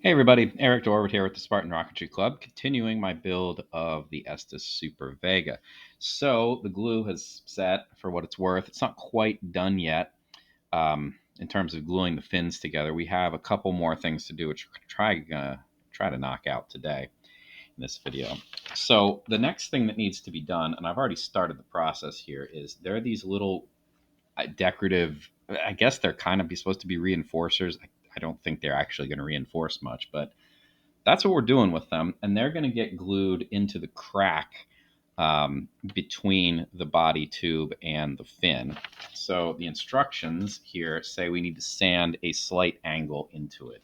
Hey everybody, Eric Dorward here with the Spartan Rocketry Club, continuing my build of the Estes Super Vega. So the glue has set for what it's worth. It's not quite done yet in terms of gluing the fins together. We have a couple more things to do, which we're going to try to knock out today in this video. So the next thing that needs to be done, and I've already started the process here, is there are these little decorative, I guess they're kind of supposed to be reinforcers. I don't think they're actually going to reinforce much, but that's what we're doing with them. And they're going to get glued into the crack between the body tube and the fin. So the instructions here say we need to sand a slight angle into it.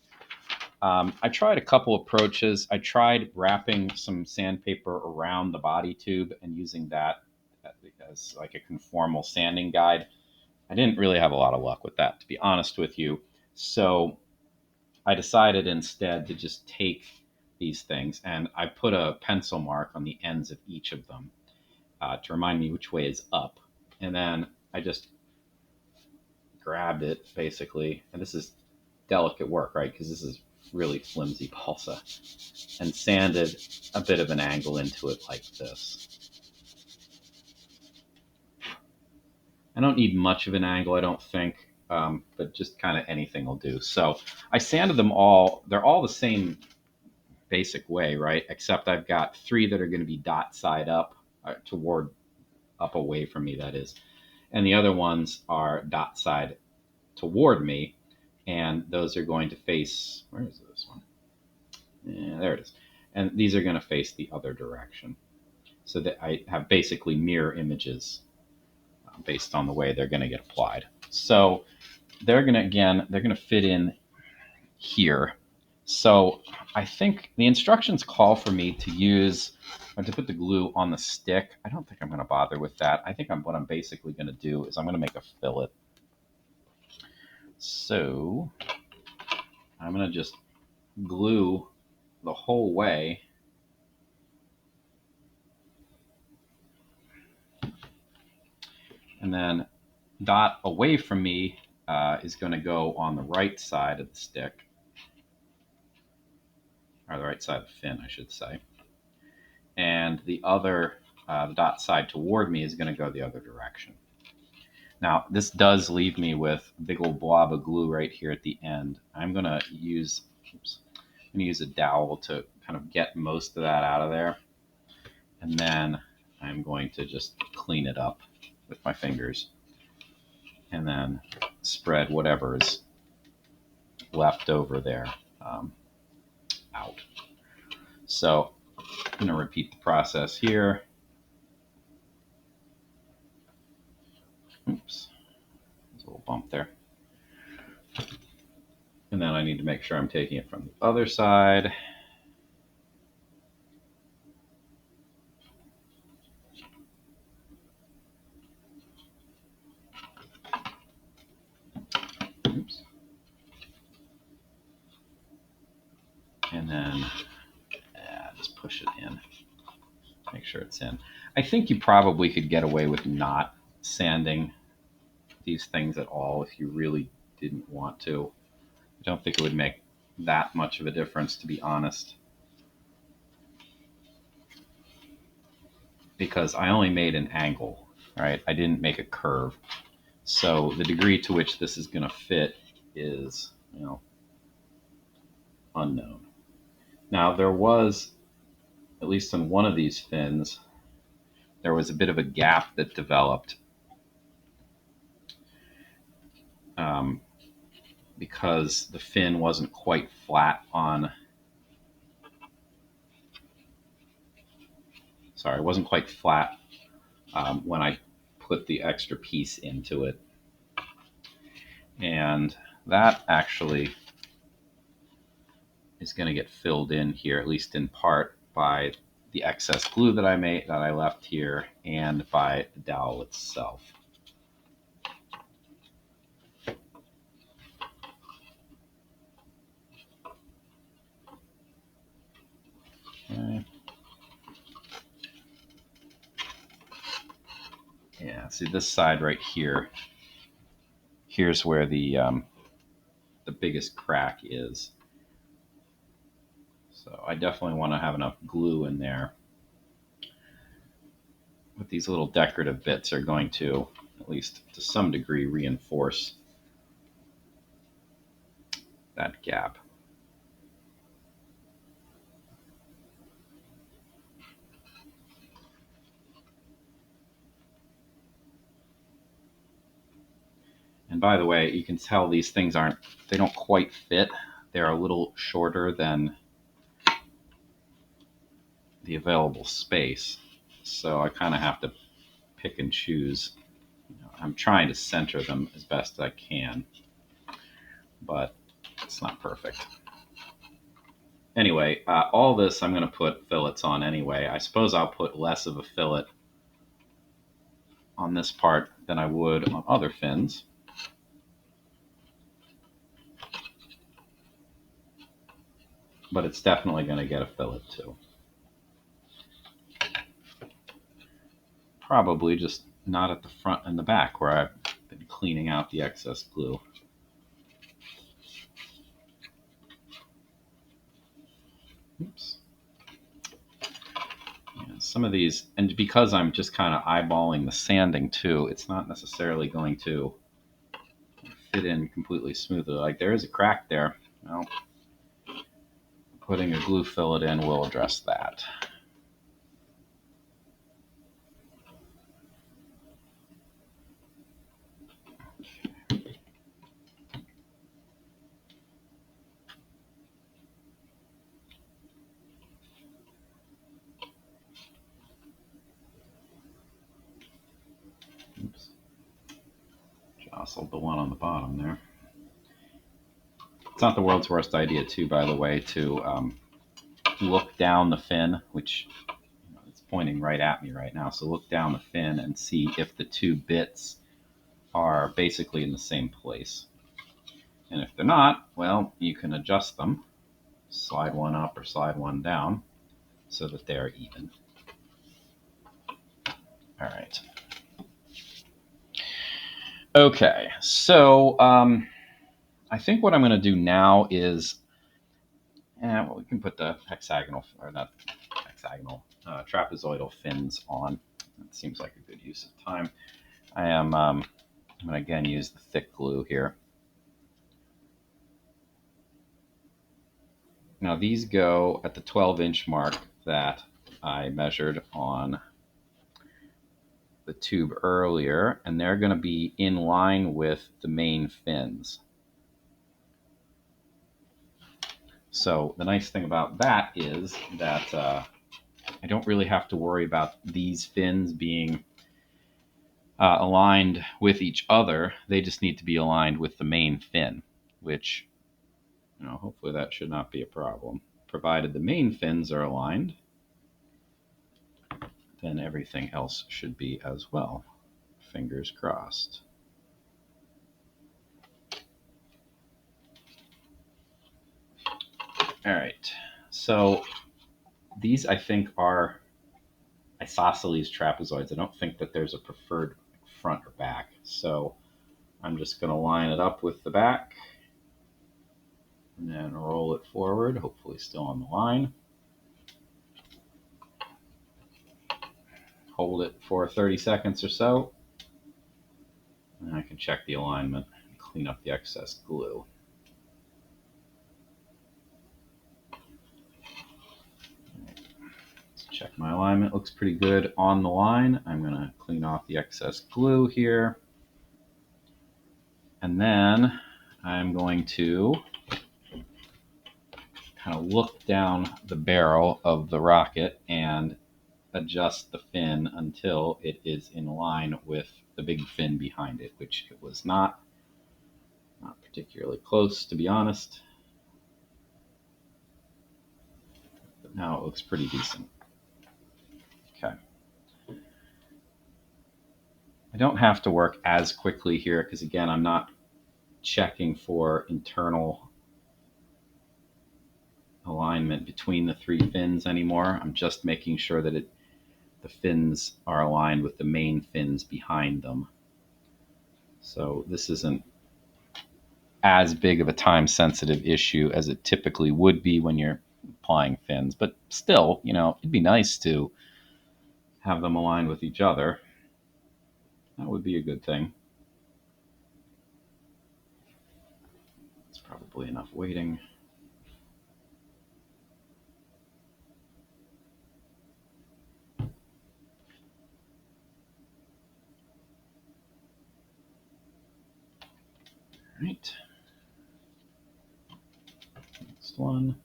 I tried a couple approaches. I tried wrapping some sandpaper around the body tube and using that as like a conformal sanding guide. I didn't really have a lot of luck with that, to be honest with you. So I decided instead to just take these things and I put a pencil mark on the ends of each of them to remind me which way is up. And then I just grabbed it basically, and this is delicate work, right? Because this is really flimsy balsa, and sanded a bit of an angle into it like this. I don't need much of an angle, I don't think, but just kind of anything will do. So I sanded them all. They're all the same basic way, right? Except I've got three that are going to be dot side up, toward up away from me, that is. And the other ones are dot side toward me. And those are going to face, where is this one? Yeah, there it is. And these are going to face the other direction. So that I have basically mirror images based on the way they're going to get applied. So they're going to, again, they're going to fit in here. So I think the instructions call for me to use, or to put the glue on the stick. I don't think I'm going to bother with that. I think what I'm basically going to do is I'm going to make a fillet. So I'm going to just glue the whole way. And then dot away from me is going to go on the right side of the stick, or the right side of the fin, I should say. And the other, the dot side toward me is going to go the other direction. Now, this does leave me with a big old blob of glue right here at the end. I'm going to use a dowel to kind of get most of that out of there. And then I'm going to just clean it up with my fingers and then spread whatever is left over there out. So I'm going to repeat the process here. Oops, there's a little bump there. And then I need to make sure I'm taking it from the other side. Oops. And then just push it in. Make sure it's in. I think you probably could get away with not sanding these things at all if you really didn't want to. I don't think it would make that much of a difference, to be honest, because I only made an angle, right? I didn't make a curve. So the degree to which this is going to fit is, unknown. Now, there was, at least on one of these fins, there was a bit of a gap that developed because the fin wasn't quite flat on, it wasn't quite flat when I put the extra piece into it. And that actually is going to get filled in here, at least in part, by the excess glue that I left here, and by the dowel itself. Okay. Yeah, see this side right here. Here's where the biggest crack is. So I definitely want to have enough glue in there. But these little decorative bits are going to, at least to some degree, reinforce that gap. And by the way, you can tell these things they don't quite fit. They're a little shorter than the available space. So I kind of have to pick and choose. I'm trying to center them as best I can, but it's not perfect. Anyway, all this I'm going to put fillets on anyway. I suppose I'll put less of a fillet on this part than I would on other fins. But it's definitely going to get a fillet too. Probably just not at the front and the back where I've been cleaning out the excess glue. Oops. Yeah, some of these, and because I'm just kind of eyeballing the sanding too, it's not necessarily going to fit in completely smoothly. Like there is a crack there. Well, putting a glue fillet in will address that. Oops. Jostled the one on the bottom there. It's not the world's worst idea too, by the way, to look down the fin, which it's pointing right at me right now. So look down the fin and see if the two bits are basically in the same place. And if they're not, well, you can adjust them, slide one up or slide one down so that they're even. All right. Okay, so I think what I'm going to do now is, well, we can put the hexagonal, or not hexagonal, trapezoidal fins on. That seems like a good use of time. I'm going to again use the thick glue here. Now these go at the 12-inch mark that I measured on the tube earlier, and they're going to be in line with the main fins. So the nice thing about that is that I don't really have to worry about these fins being aligned with each other. They just need to be aligned with the main fin, which, hopefully that should not be a problem. Provided the main fins are aligned, then everything else should be as well. Fingers crossed. All right, so these I think are isosceles trapezoids. I don't think that there's a preferred front or back, so I'm just going to line it up with the back and then roll it forward, hopefully still on the line. Hold it for 30 seconds or so, and I can check the alignment and clean up the excess glue. Let's check my alignment. Looks pretty good on the line. I'm going to clean off the excess glue here. And then I'm going to kind of look down the barrel of the rocket and adjust the fin until it is in line with the big fin behind it, which it was not particularly close, to be honest. But now it looks pretty decent. Okay. I don't have to work as quickly here because, again, I'm not checking for internal alignment between the three fins anymore. I'm just making sure that the fins are aligned with the main fins behind them. So this isn't as big of a time sensitive issue as it typically would be when you're applying fins, but still, it'd be nice to have them aligned with each other. That would be a good thing. It's probably enough weighting. All right. Next one.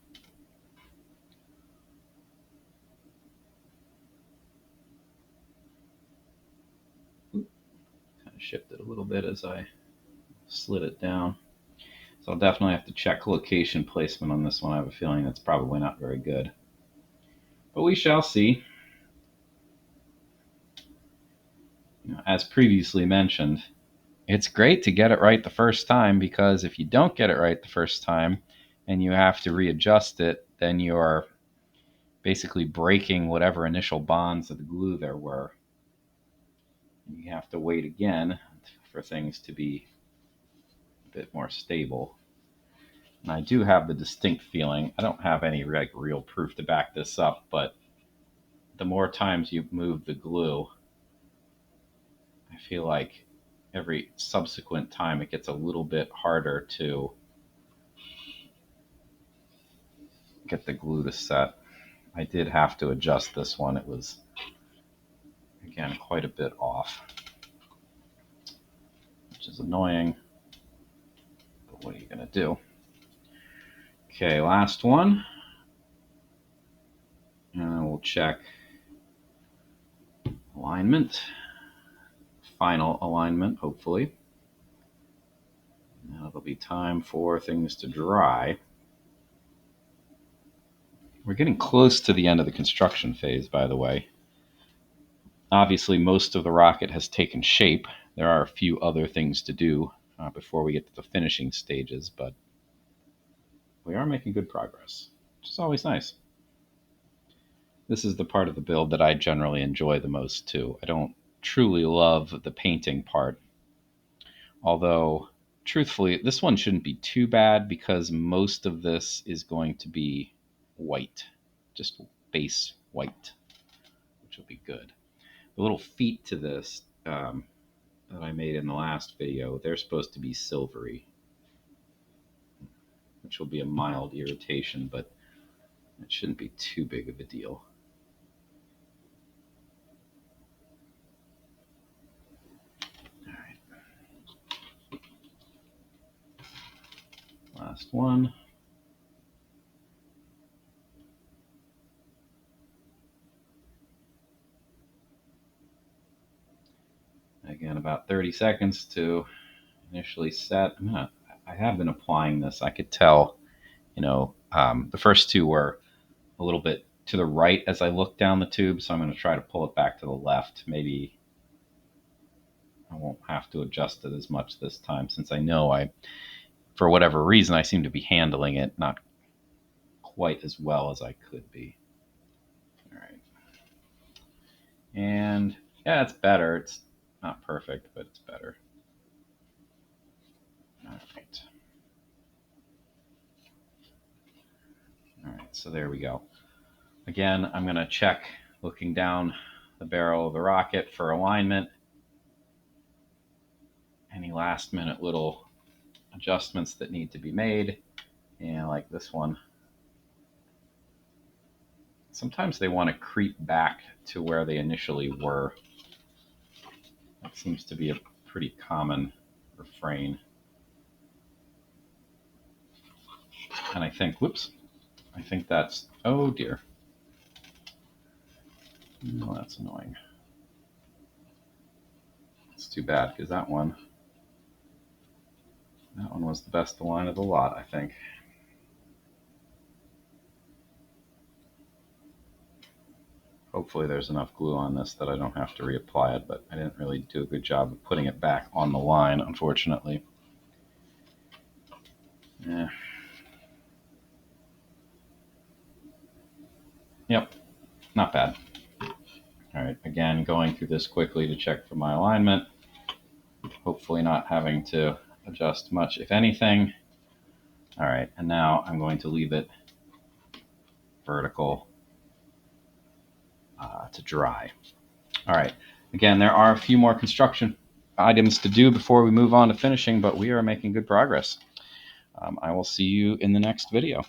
Kind of shifted a little bit as I slid it down. So I'll definitely have to check location placement on this one. I have a feeling that's probably not very good. But we shall see. As previously mentioned, it's great to get it right the first time, because if you don't get it right the first time and you have to readjust it, then you're basically breaking whatever initial bonds of the glue there were. You have to wait again for things to be a bit more stable. And I do have the distinct feeling, I don't have any real proof to back this up, but the more times you move the glue, I feel like every subsequent time it gets a little bit harder to get the glue to set. I did have to adjust this one. It was, again, quite a bit off, which is annoying, but what are you going to do? Okay, last one. And we'll check alignment. Final alignment, hopefully. Now it'll be time for things to dry. We're getting close to the end of the construction phase, by the way. Obviously, most of the rocket has taken shape. There are a few other things to do before we get to the finishing stages, but we are making good progress, which is always nice. This is the part of the build that I generally enjoy the most, too. I don't truly love the painting part, although, truthfully, this one shouldn't be too bad because most of this is going to be white, just base white, which will be good. The little feet to this that I made in the last video, they're supposed to be silvery, which will be a mild irritation, but it shouldn't be too big of a deal. All right. Last one. Again, about 30 seconds to initially set. I have been applying this. I could tell, the first two were a little bit to the right as I look down the tube, so I'm going to try to pull it back to the left. Maybe I won't have to adjust it as much this time, since I know for whatever reason, I seem to be handling it not quite as well as I could be. All right. And yeah, it's better. It's not perfect, but it's better. All right. All right, so there we go. Again, I'm going to check looking down the barrel of the rocket for alignment. Any last minute little adjustments that need to be made. And like this one, sometimes they want to creep back to where they initially were. That seems to be a pretty common refrain. And I think, I think that's, oh dear. No, that's annoying. It's too bad, because that one was the best align of the lot, I think. Hopefully there's enough glue on this that I don't have to reapply it, but I didn't really do a good job of putting it back on the line, unfortunately. Yeah. Yep, not bad. All right, again, going through this quickly to check for my alignment. Hopefully not having to adjust much, if anything. All right, and now I'm going to leave it vertical to dry. All right. Again, there are a few more construction items to do before we move on to finishing, but we are making good progress. I will see you in the next video.